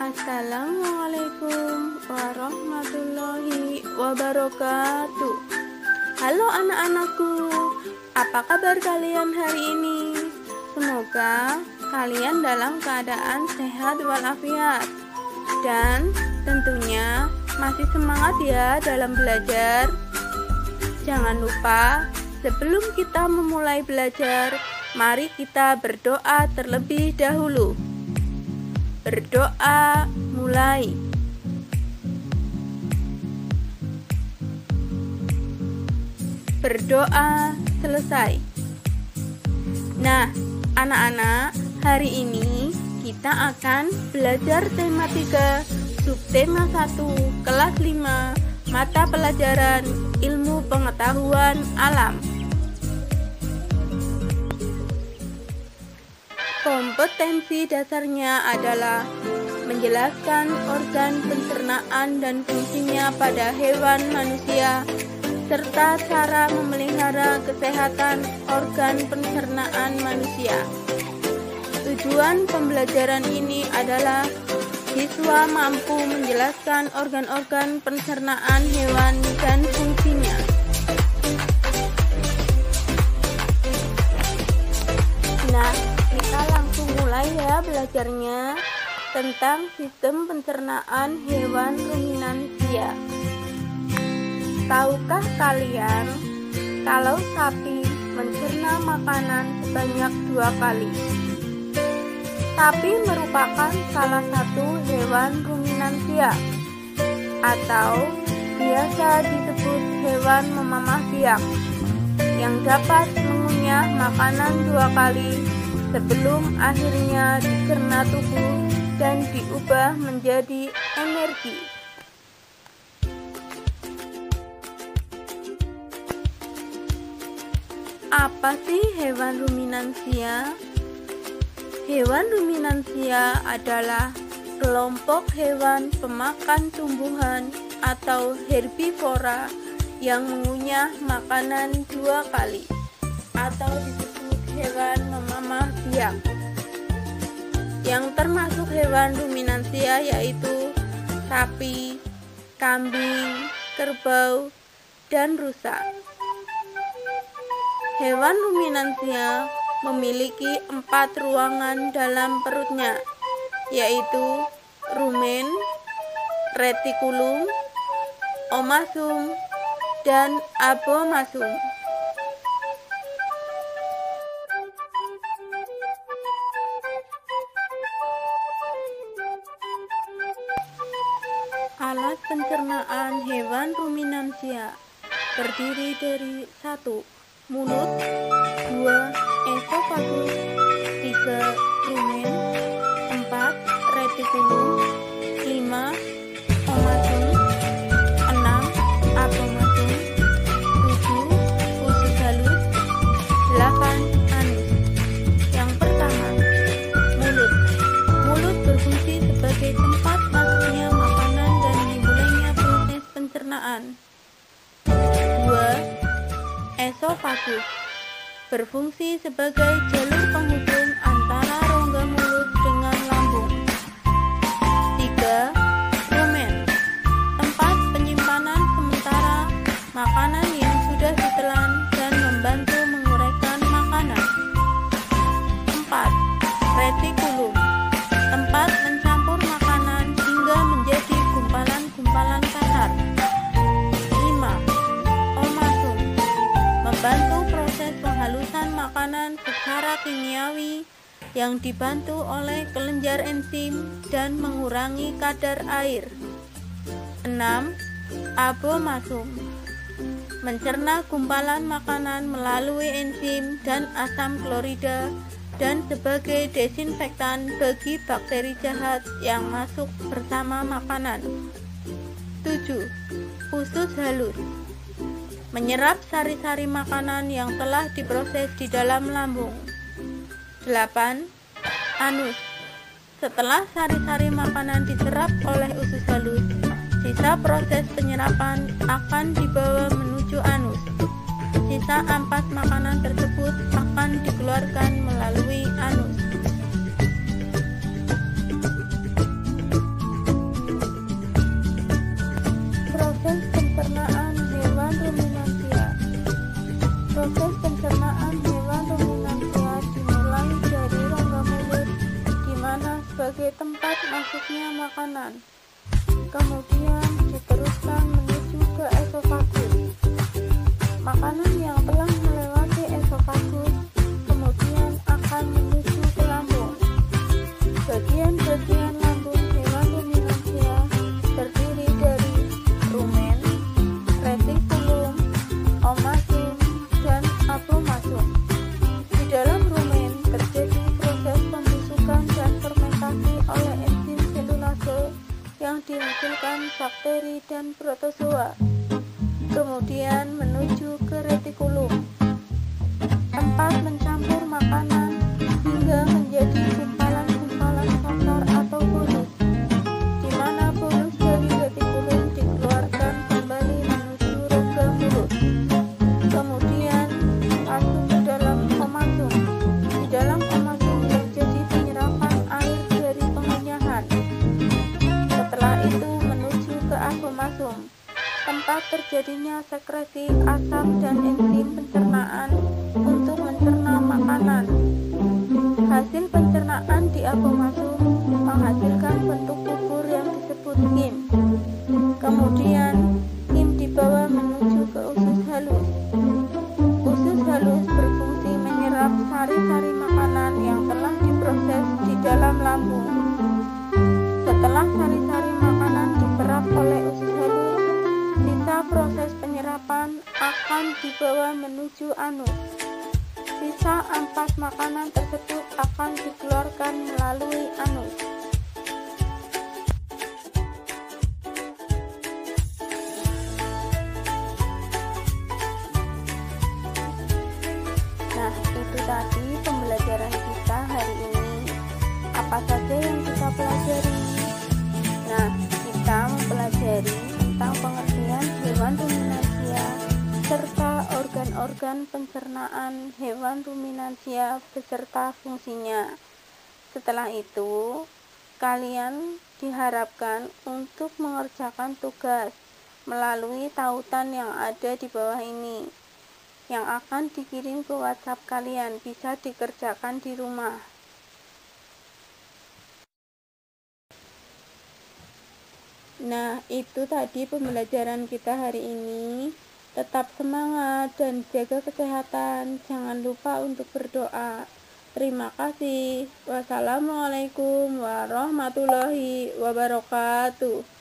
Assalamualaikum warahmatullahi wabarakatuh. Halo anak-anakku, apa kabar kalian hari ini? Semoga kalian dalam keadaan sehat walafiat dan tentunya masih semangat ya dalam belajar. Jangan lupa sebelum kita memulai belajar, mari kita berdoa terlebih dahulu. Berdoa mulai. Berdoa selesai. Nah, anak-anak, hari ini kita akan belajar tema 3, subtema 1, kelas 5, mata pelajaran ilmu pengetahuan alam. Kompetensi dasarnya adalah menjelaskan organ pencernaan dan fungsinya pada hewan manusia, serta cara memelihara kesehatan organ pencernaan manusia. Tujuan pembelajaran ini adalah siswa mampu menjelaskan organ-organ pencernaan hewan dan fungsinya. Nah, kita langsung mulai ya belajarnya tentang sistem pencernaan hewan ruminansia. Tahukah kalian kalau sapi mencerna makanan sebanyak 2 kali? Sapi merupakan salah satu hewan ruminansia atau biasa disebut hewan memamah biak yang dapat mengunyah makanan 2 kali sebelum akhirnya dicerna tubuh dan diubah menjadi energi. Apa sih hewan ruminansia? Hewan ruminansia adalah kelompok hewan pemakan tumbuhan atau herbivora yang mengunyah makanan 2 kali atau disebut hewan memamah biak. Yang termasuk hewan ruminansia yaitu sapi, kambing, kerbau, dan rusa. Hewan ruminansia memiliki 4 ruangan dalam perutnya, yaitu rumen, retikulum, omasum, dan abomasum. Alat pencernaan hewan ruminansia terdiri dari 1. Mulut, 2. Esofagus, 3. rumen, 4. retikulum, 5. omasum, 6. abomasum, 7. usus halus, 8. anus. Yang pertama, mulut. Mulut berfungsi sebagai tempat masuknya makanan dan dimulainya proses pencernaan. 2. Esofagus berfungsi sebagai jalur penghubung antara rongga mulut dengan lambung. 3. Rumen, tempat penyimpanan sementara makanan yang sudah ditelan dan membantu menguraikan makanan. 4. Retikulum, tempat mencampur makanan hingga menjadi gumpalan-gumpalan kasar. 5. Omasum, membantu proses penghalusan makanan secara kimiawi yang dibantu oleh kelenjar enzim dan mengurangi kadar air. 6. Abomasum, mencerna gumpalan makanan melalui enzim dan asam klorida dan sebagai desinfektan bagi bakteri jahat yang masuk bersama makanan. 7. Usus halus, menyerap sari-sari makanan yang telah diproses di dalam lambung. 8. Anus, setelah sari-sari makanan diserap oleh usus halus, sisa proses penyerapan akan dibawa menuju anus. Sisa ampas makanan tersebut akan dikeluarkan melalui anus. sebagai tempat masuknya makanan. Kemudian diteruskan menuju ke esofagus. Makanan yang telah melewati esofagus kemudian akan menuju ke lambung. Bagian-bagian lambung hewan ruminansia terdiri dari rumen, retikulum, omasum, dan aplomasum. Di dalam rumen terjadi proses pembusukan dan fermentasi oleh enzim selulase yang dihasilkan bakteri dan protozoa. Kemudian menuju ke retikulum, tempat mencampur makanan hingga menjadi gumpalan-gumpalan kasar atau bolus, di mana bolus dari retikulum dikeluarkan kembali menuju rongga mulut. Kemudian masuk ke dalam omasum. Di dalam omasum terjadi penyerapan air dari pengenyahan. Setelah itu menuju ke agomasum, tempat terjadinya sekresi asam dan enzim pencernaan untuk mencerna makanan. Hasil pencernaan di agomasum menghasilkan bentuk bubur yang disebut kim. Kemudian kim dibawa menuju ke usus halus. Usus halus berfungsi menyerap sari-sari makanan yang telah diproses di dalam lambung. Setelah sari-sari makanan diserap oleh usus halus, sisa proses penyerapan akan dibawa menuju anus. Sisa ampas makanan tersebut akan dikeluarkan melalui anus. Nah, itu tadi pembelajaran kita hari ini. Apa saja yang kita pelajari? Nah, kita mempelajari tentang pengertian hewan ruminansia serta organ-organ pencernaan hewan ruminansia beserta fungsinya. Setelah itu, kalian diharapkan untuk mengerjakan tugas melalui tautan yang ada di bawah ini, yang akan dikirim ke WhatsApp kalian. Bisa dikerjakan di rumah. Nah, itu tadi pembelajaran kita hari ini. Tetap semangat dan jaga kesehatan. Jangan lupa untuk berdoa. Terima kasih. Wassalamualaikum warahmatullahi wabarakatuh.